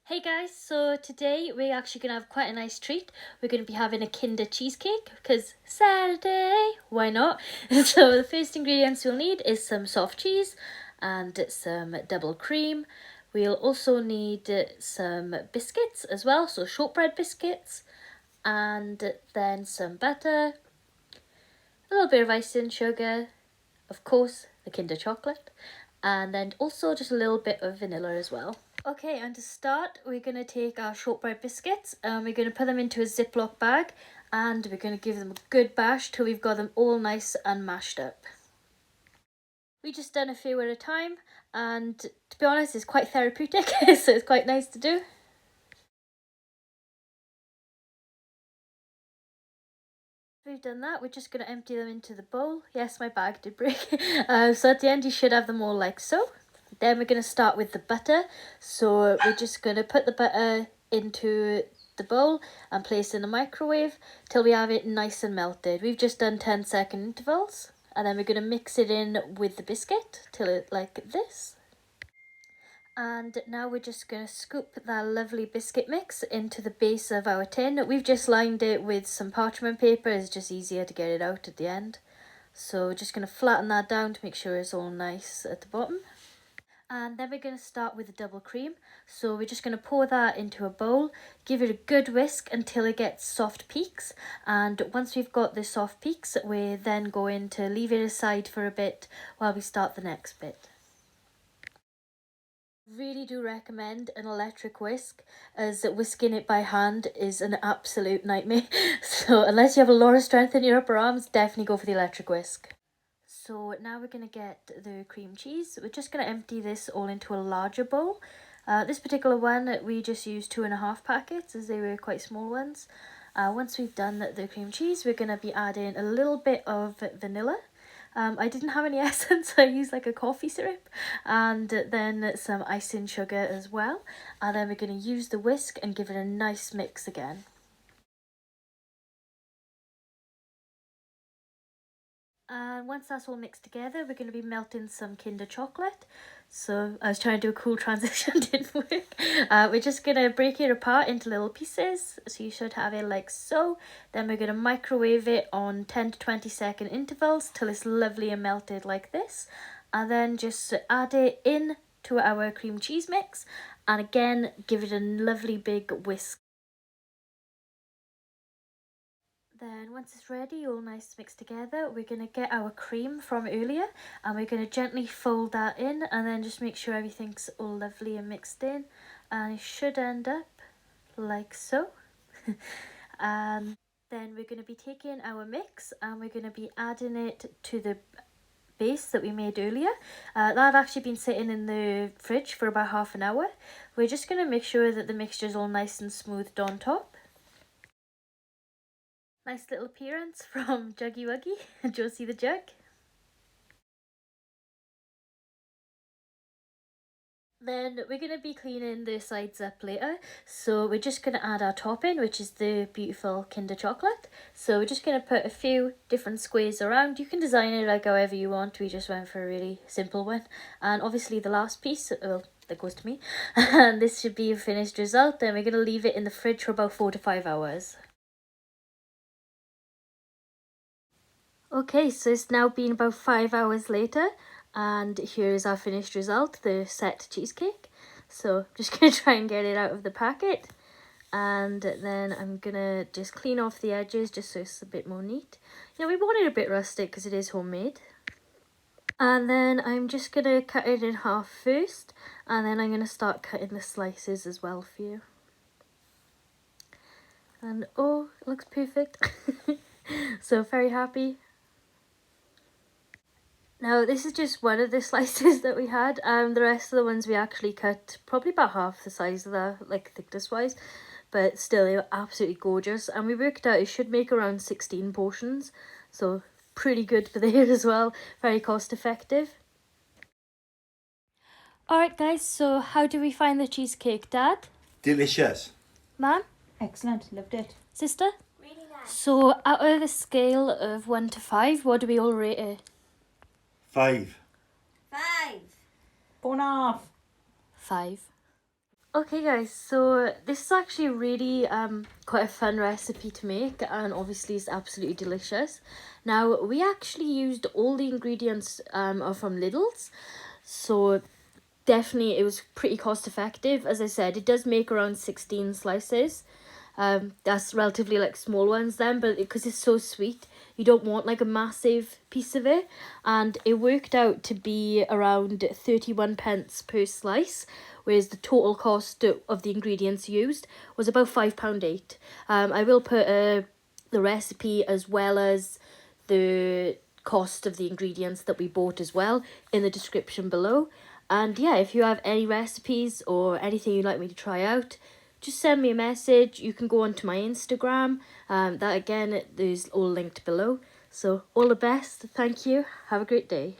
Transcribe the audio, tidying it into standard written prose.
Hey guys, so today we're actually going to have quite a nice treat. We're going to be having a Kinder cheesecake because Saturday, why not? So the first ingredients we'll need is some soft cheese and some double cream. We'll also need some biscuits as well, so shortbread biscuits, and then some butter, a little bit of icing sugar, of course the Kinder chocolate, and then also just a little bit of vanilla as well. Okay, and to start, we're going to take our shortbread biscuits and we're going to put them into a Ziploc bag and we're going to give them a good bash till we've got them all nice and mashed up. We just done a few at a time, and to be honest, it's quite therapeutic, so it's quite nice to do. We've done that, we're just going to empty them into the bowl. Yes, my bag did break. So at the end you should have them all like so. Then we're going to start with the butter. So we're just going to put the butter into the bowl and place it in the microwave till we have it nice and melted. We've just done 10-second intervals. And then we're going to mix it in with the biscuit till it like this. And now we're just going to scoop that lovely biscuit mix into the base of our tin. We've just lined it with some parchment paper. It's just easier to get it out at the end. So we're just going to flatten that down to make sure it's all nice at the bottom. And then we're going to start with the double cream. So we're just going to pour that into a bowl, give it a good whisk until it gets soft peaks. And once we've got the soft peaks, we're then going to leave it aside for a bit while we start the next bit. Really do recommend an electric whisk, as whisking it by hand is an absolute nightmare. So unless you have a lot of strength in your upper arms, definitely go for the electric whisk. So now we're going to get the cream cheese. We're just going to empty this all into a larger bowl. This particular one, we just used 2.5 packets as they were quite small ones. Once we've done the cream cheese, we're going to be adding a little bit of vanilla. I didn't have any essence, so I used like a coffee syrup, and then some icing sugar as well. And then we're going to use the whisk and give it a nice mix again. And once that's all mixed together, we're going to be melting some Kinder chocolate. So I was trying to do a cool transition, didn't work. We're just going to break it apart into little pieces. So you should have it like so. Then we're going to microwave it on 10 to 20-second intervals till it's lovely and melted like this. And then just add it in to our cream cheese mix. And again, give it a lovely big whisk. Then once it's ready, all nice mixed together, we're going to get our cream from earlier and we're going to gently fold that in and then just make sure everything's all lovely and mixed in, and it should end up like so. And then we're going to be taking our mix and we're going to be adding it to the base that we made earlier. That had actually been sitting in the fridge for about half an hour. We're just going to make sure that the mixture is all nice and smoothed on top. Nice little appearance from Juggy Wuggy and Josie the Jug. Then we're going to be cleaning the sides up later, so we're just going to add our topping, which is the beautiful Kinder chocolate. So we're just going to put a few different squares around. You can design it like however you want. We just went for a really simple one. And obviously the last piece, well, that goes to me. And this should be a finished result. Then we're going to leave it in the fridge for about 4 to 5 hours. Okay, so it's now been about 5 hours later, and here is our finished result, the set cheesecake. So I'm just going to try and get it out of the packet, and then I'm going to just clean off the edges just so it's a bit more neat. You know, we want it a bit rustic because it is homemade. And then I'm just going to cut it in half first, and then I'm going to start cutting the slices as well for you. And oh, it looks perfect. So very happy. Now, this is just one of the slices that we had. The rest of the ones we actually cut probably about half the size of that, like thickness-wise. But still, they were absolutely gorgeous. And we worked out it should make around 16 portions. So, pretty good for there as well. Very cost-effective. Alright guys, so how do we find the cheesecake, Dad? Delicious. Mom? Excellent, loved it. Sister? Really nice. So, out of a scale of 1 to 5, what do we all rate it? 5. 5. 4.5. 5. Okay guys, so this is actually really quite a fun recipe to make, and obviously it's absolutely delicious. Now we actually used all the ingredients are from Lidl's, so definitely it was pretty cost effective. As I said, it does make around 16 slices. That's relatively like small ones then, but because it's so sweet, you don't want like a massive piece of it. And it worked out to be around 31 pence per slice, whereas the total cost of the ingredients used was about £5.8. I will put the recipe as well as the cost of the ingredients that we bought as well in the description below. And yeah, if you have any recipes or anything you'd like me to try out, just send me a message. You can go onto my Instagram. That again, there's all linked below. So all the best. Thank you. Have a great day.